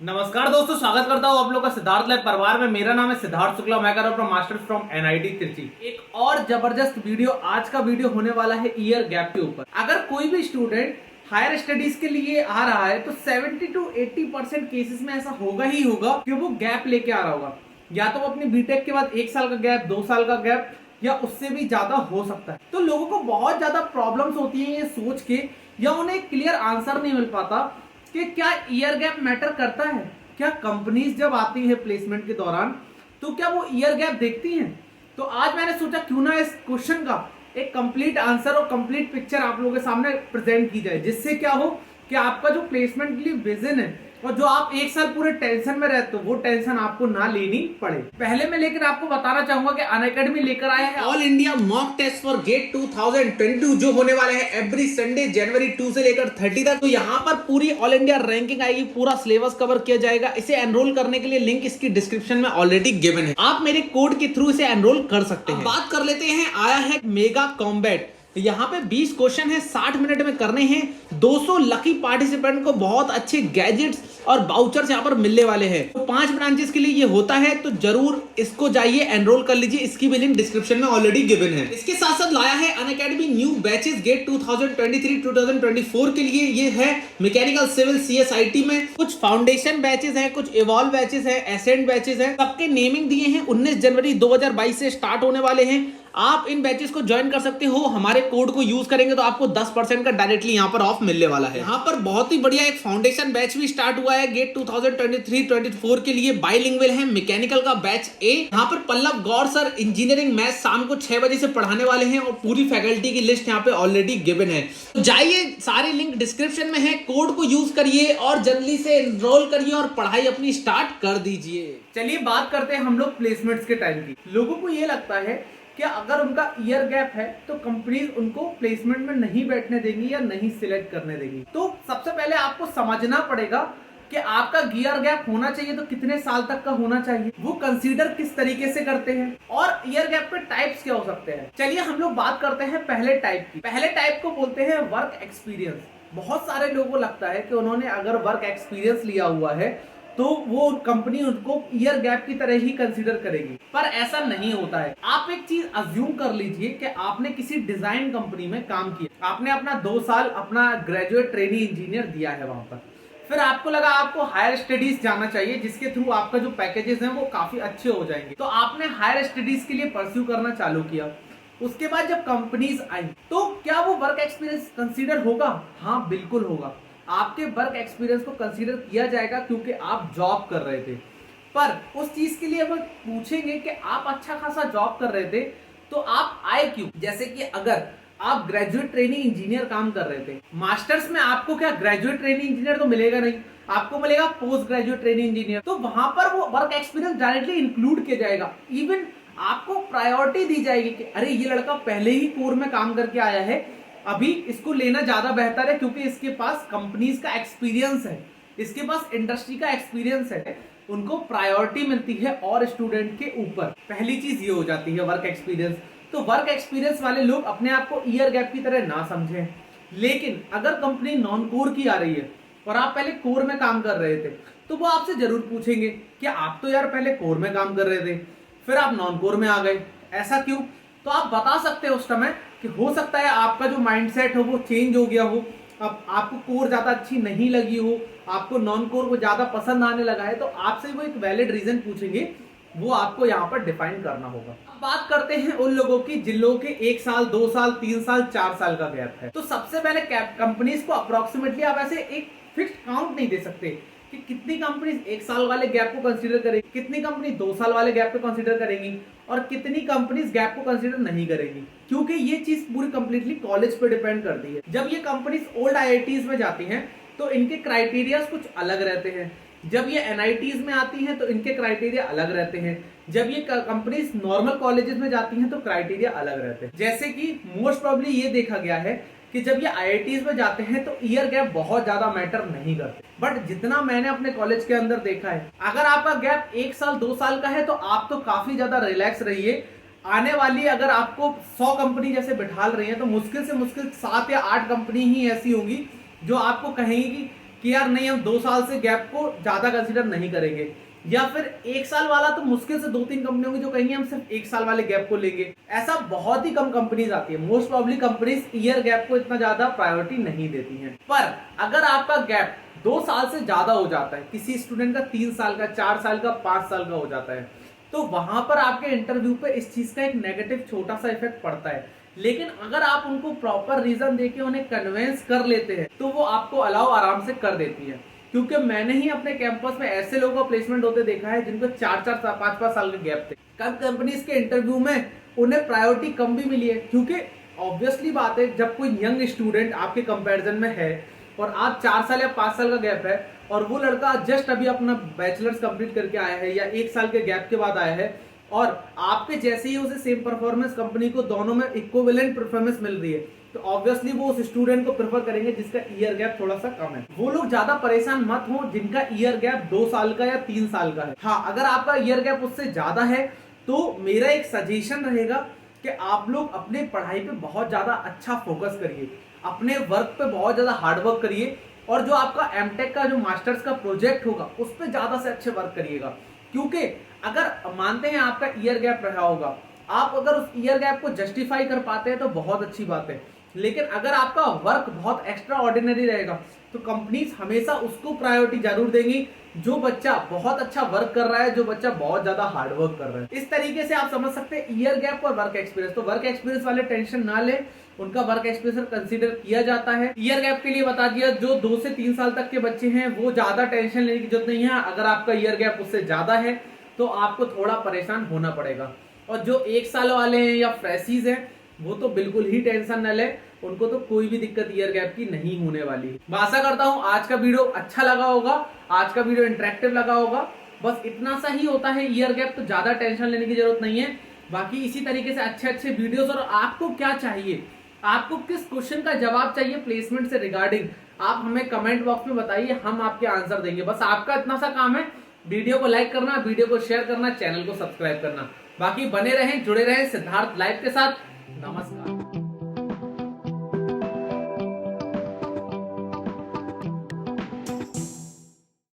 नमस्कार दोस्तों, स्वागत करता हूँ आप लोगों का सिद्धार्थ लैब परिवार में। मेरा नाम है सिद्धार्थ शुक्ला, मैं कर रहा हूँ मास्टर्स फ्रॉम एनआईटी तिरची। एक और जबरदस्त वीडियो, आज का वीडियो होने वाला है ईयर गैप के ऊपर। अगर कोई भी स्टूडेंट हायर स्टडीज के लिए आ रहा है तो 70 to 80% केसेस में ऐसा होगा ही होगा कि वो गैप लेके आ रहा होगा। या तो वो अपनी बीटेक के बाद 1 साल का गैप, 2 साल का गैप, या उससे भी ज्यादा हो सकता है। तो लोगों को बहुत ज्यादा प्रॉब्लम्स होती है ये सोच के, या उन्हें क्लियर आंसर नहीं मिल पाता कि क्या ईयर गैप मैटर करता है। क्या कंपनीज जब आती है प्लेसमेंट के दौरान तो क्या वो ईयर गैप देखती हैं। तो आज मैंने सोचा क्यों ना इस क्वेश्चन का एक कंप्लीट आंसर और कंप्लीट पिक्चर आप लोगों के सामने प्रेजेंट की जाए, जिससे क्या हो कि आपका जो प्लेसमेंट के लिए विजन है और जो आप 1 साल पूरे टेंशन में रहते हो वो टेंशन आपको ना लेनी पड़े। पहले मैं लेकर आपको बताना चाहूंगा कि अनअकैडमी लेकर आया है all India mock test for GATE 2022 जो होने वाले हैं एवरी संडे जनवरी 2 से लेकर 30 तक। तो यहाँ पर पूरी ऑल इंडिया रैंकिंग आएगी, पूरा सिलेबस कवर किया जाएगा। इसे एनरोल करने के लिए लिंक इसकी डिस्क्रिप्शन में ऑलरेडी गिवन है, आप मेरे कोड के थ्रू इसे एनरोल कर सकते हैं। बात कर लेते हैं, आया है मेगा कॉम्बैट। यहाँ पे 20 क्वेश्चन है, 60 मिनट में करने हैं। 200 लकी पार्टिसिपेंट को बहुत अच्छे गैजेट्स और बाउचर्स यहाँ पर मिलने वाले हैं। तो 5 ब्रांचेस के लिए ये होता है, तो जरूर इसको जाइए एनरोल कर लीजिए। इसकी भी लिंक डिस्क्रिप्शन में ऑलरेडी गिवन है। इसके साथ साथ लाया है अनअकैडमी न्यू बैचेस गेट 2023-2024 के लिए। ये है मैकेनिकल सिविल सीएसआईटी में कुछ फाउंडेशन बैचेस हैं, कुछ इवॉल्व बैचेस हैं, एसेंट बैचेस हैं। सबके नेमिंग दिए हैं। 19 जनवरी 2022 से स्टार्ट होने वाले हैं। आप इन बैचेस को ज्वाइन कर सकते हो। हमारे कोड को यूज करेंगे तो आपको 10% का डायरेक्टली यहाँ पर ऑफ मिलने वाला है। यहाँ पर बहुत ही बढ़िया एक फाउंडेशन बैच भी स्टार्ट हुआ है गेट 2023-24 के लिए। बाइलिंगुअल है, मैकेनिकल का बैच ए। यहाँ पर पल्लव गौर सर इंजीनियरिंग मैथ शाम को 6 बजे से पढ़ाने वाले हैं और पूरी फैकल्टी की लिस्ट यहाँ पे ऑलरेडी गिवन है। तो जाइए, सारी लिंक डिस्क्रिप्शन में है, कोड को यूज करिए और जल्दी से एनरोल करिए और पढ़ाई अपनी स्टार्ट कर दीजिए। चलिए बात करते हैं हम लोग प्लेसमेंट्स के टाइम की। लोगों को ये लगता है कि अगर उनका ईयर गैप है तो कंपनीज उनको प्लेसमेंट में नहीं बैठने देंगी या नहीं सिलेक्ट करने देंगी। तो सबसे पहले आपको समझना पड़ेगा कि आपका ईयर गैप होना चाहिए तो कितने साल तक का होना चाहिए, वो कंसीडर किस तरीके से करते हैं, और ईयर गैप के टाइप्स क्या हो सकते हैं। चलिए हम लोग बात करते हैं पहले टाइप की। पहले टाइप को बोलते हैं वर्क एक्सपीरियंस। बहुत सारे लोगों को लगता है कि उन्होंने अगर वर्क एक्सपीरियंस लिया हुआ है तो वो कंपनी उनको ईयर गैप की तरह ही कंसीडर करेगी, पर ऐसा नहीं होता है। आप एक चीज अज्यूम कर लीजिए कि आपने किसी डिजाइन कंपनी में काम किया, आपने अपना 2 साल अपना ग्रेजुएट ट्रेनी इंजीनियर दिया है वहां पर। फिर आपको लगा आपको हायर स्टडीज जाना चाहिए, जिसके थ्रू आपका जो पैकेजेस हैं वो काफी अच्छे हो जाएंगे। तो आपने हायर स्टडीज के लिए परस्यू करना चालू किया। उसके बाद जब कंपनीज आई तो क्या वो वर्क एक्सपीरियंस कंसीडर होगा? हाँ, बिल्कुल होगा। आपके वर्क एक्सपीरियंस को कंसीडर किया जाएगा क्योंकि आप जॉब कर रहे थे। पर उस चीज के लिए हम पूछेंगे कि आप अच्छा खासा जॉब कर रहे थे तो आप आए क्यों। जैसे कि अगर आप ग्रेजुएट ट्रेनिंग इंजीनियर काम कर रहे थे, मास्टर्स में आपको क्या ग्रेजुएट ट्रेनिंग इंजीनियर तो मिलेगा नहीं, आपको मिलेगा पोस्ट ग्रेजुएट ट्रेनिंग इंजीनियर। तो वहां पर वो वर्क एक्सपीरियंस डायरेक्टली इंक्लूड किया जाएगा। इवन आपको प्रायोरिटी दी जाएगी कि अरे ये लड़का पहले ही कोर में काम करके आया है, अभी इसको लेना ज्यादा बेहतर है क्योंकि इसके पास कंपनीज का एक्सपीरियंस है, इसके पास इंडस्ट्री का एक्सपीरियंस है। उनको प्रायोरिटी मिलती है और स्टूडेंट के ऊपर। पहली चीज ये हो जाती है वर्क एक्सपीरियंस। तो वर्क एक्सपीरियंस वाले लोग अपने आप को ईयर गैप की तरह ना समझें। लेकिन अगर कंपनी नॉन कोर की आ रही है और आप पहले कोर में काम कर रहे थे तो वो आपसे जरूर पूछेंगे कि आप तो यार पहले कोर में काम कर रहे थे, फिर आप नॉन कोर में आ गए, ऐसा क्यों? तो आप बता सकते हो उस समय कि हो सकता है आपका जो माइंडसेट हो वो चेंज हो गया हो, अब आपको कोर ज्यादा अच्छी नहीं लगी हो, आपको नॉन कोर को ज्यादा पसंद आने लगा है। तो आपसे वो एक वैलिड रीजन पूछेंगे, वो आपको यहाँ पर डिफाइन करना होगा। अब बात करते हैं उन लोगों की जिन लोगों के 1 साल, 2 साल, 3 साल, 4 साल का गैप है। तो सबसे पहले कंपनीज को अप्रोक्सीमेटली आप ऐसे एक फिक्स्ड काउंट नहीं दे सकते कि कितनी कंपनीज 1 साल वाले गैप को कंसीडर करेगी, कितनी कंपनी 2 साल वाले गैप को कंसीडर करेंगी और कितनी कंपनीज गैप को कंसीडर नहीं करेंगी, क्योंकि ये चीज पूरी कंप्लीटली कॉलेज पे डिपेंड करती है। जब ये कंपनीज ओल्ड आईआईटीज में जाती हैं तो इनके क्राइटेरिया कुछ अलग रहते हैं। जब ये एनआईटीज में आती हैं तो इनके क्राइटेरिया अलग रहते हैं। जब ये कंपनीज नॉर्मल कॉलेजेस में जाती हैं तो क्राइटेरिया अलग रहते हैं। जैसे कि मोस्ट प्रोबेबली ये देखा गया है कि जब ये आईआईटीज में जाते हैं तो ईयर गैप बहुत ज्यादा मैटर नहीं करते। बट जितना मैंने अपने कॉलेज के अंदर देखा है, अगर आपका गैप 1 साल 2 साल का है तो आप तो काफी ज्यादा रिलैक्स रहिए। आने वाली अगर आपको 100 कंपनी जैसे बिठाल रही है तो मुश्किल से मुश्किल 7 या 8 कंपनी ही ऐसी होंगी जो आपको कहेंगी कि यार नहीं हम 2 साल से गैप को ज्यादा कंसीडर नहीं करेंगे, या फिर 1 साल वाला तो मुश्किल से 2-3 कंपनी होंगी जो कहेंगे हम सिर्फ 1 साल वाले गैप को लेंगे। ऐसा बहुत ही कम कंपनीज आती है। Most probably companies year gap को इतना ज्यादा प्रायोरिटी नहीं देती हैं। पर अगर आपका गैप 2 साल से ज्यादा हो जाता है, किसी स्टूडेंट का 3 साल का, 4 साल का, 5 साल का हो जाता है, तो वहां पर आपके इंटरव्यू पे इस चीज का एक नेगेटिव छोटा सा इफेक्ट पड़ता है। लेकिन अगर आप उनको प्रॉपर रीजन देके उन्हें कन्विंस कर लेते हैं तो वो आपको अलाउ आराम से कर देती है। क्योंकि मैंने ही अपने कैंपस में ऐसे लोगों का प्लेसमेंट होते देखा है जिनको 4-4 5-5 साल के गैप थे। कम कंपनीज के इंटरव्यू में उन्हें प्रायोरिटी कम भी मिली है, क्योंकि ऑब्वियसली बात है जब कोई यंग स्टूडेंट आपके कंपैरिजन में है और आप 4 साल या 5 साल का गैप है और वो लड़का जस्ट अभी अपना बैचलर्स कंप्लीट करके आया है या 1 साल के गैप के बाद आया है और आपके जैसे ही उसे सेम परफॉर्मेंस कंपनी को दोनों में इक्विवेलेंट परफॉर्मेंस मिल रही है, तो ऑब्वियसली वो उस स्टूडेंट को प्रेफर करेंगे जिसका ईयर गैप थोड़ा सा कम है। वो लोग ज्यादा परेशान मत हो जिनका ईयर गैप 2 साल का या 3 साल का है। हाँ, अगर आपका ईयर गैप उससे ज्यादा है तो मेरा एक सजेशन रहेगा कि आप लोग अपने पढ़ाई पे बहुत ज्यादा अच्छा फोकस करिए, अपने वर्क पे बहुत ज्यादा हार्ड वर्क करिए और जो आपका एमटेक का जो मास्टर्स का प्रोजेक्ट होगा उस पर ज्यादा से अच्छे वर्क करिएगा। क्योंकि अगर मानते हैं आपका ईयर गैप रहा होगा, आप अगर उस ईयर गैप को जस्टिफाई कर पाते हैं तो बहुत अच्छी बात है। लेकिन अगर आपका वर्क बहुत एक्स्ट्रा ऑर्डिनरी रहेगा तो कंपनीज हमेशा उसको प्रायोरिटी जरूर देंगी जो बच्चा बहुत अच्छा वर्क कर रहा है, जो बच्चा बहुत ज्यादा हार्ड वर्क कर रहा है। इस तरीके से आप समझ सकते हैं ईयर गैप और वर्क एक्सपीरियंस। तो वर्क एक्सपीरियंस वाले टेंशन ना ले, उनका वर्क एक्सपीरियंस कंसीडर किया जाता है। ईयर गैप के लिए बता दिया, जो 2 से 3 साल तक के बच्चे हैं वो ज्यादा टेंशन लेने की जरूरत नहीं है। अगर आपका ईयर गैप उससे ज्यादा है तो आपको थोड़ा परेशान होना पड़ेगा। और जो 1 साल वाले हैं या फ्रेशीज हैं वो तो बिल्कुल ही टेंशन न ले, उनको तो कोई भी दिक्कत ईयर गैप की नहीं होने वाली है। मैं आशा करता हूं आज का वीडियो अच्छा लगा होगा, आज का वीडियो इंटरेक्टिव लगा होगा। बस इतना सा ही होता है ईयर गैप, तो ज्यादा टेंशन लेने की जरूरत नहीं है। बाकी इसी तरीके से अच्छे अच्छे वीडियोस, और आपको क्या चाहिए, आपको किस क्वेश्चन का जवाब चाहिए प्लेसमेंट से रिगार्डिंग, आप हमें कमेंट बॉक्स में बताइए, हम आपके आंसर देंगे। बस आपका इतना सा काम है, वीडियो को लाइक करना, वीडियो को शेयर करना, चैनल को सब्सक्राइब करना। बाकी बने रहें, जुड़े रहें सिद्धार्थ लाइव के साथ। नमस्कार।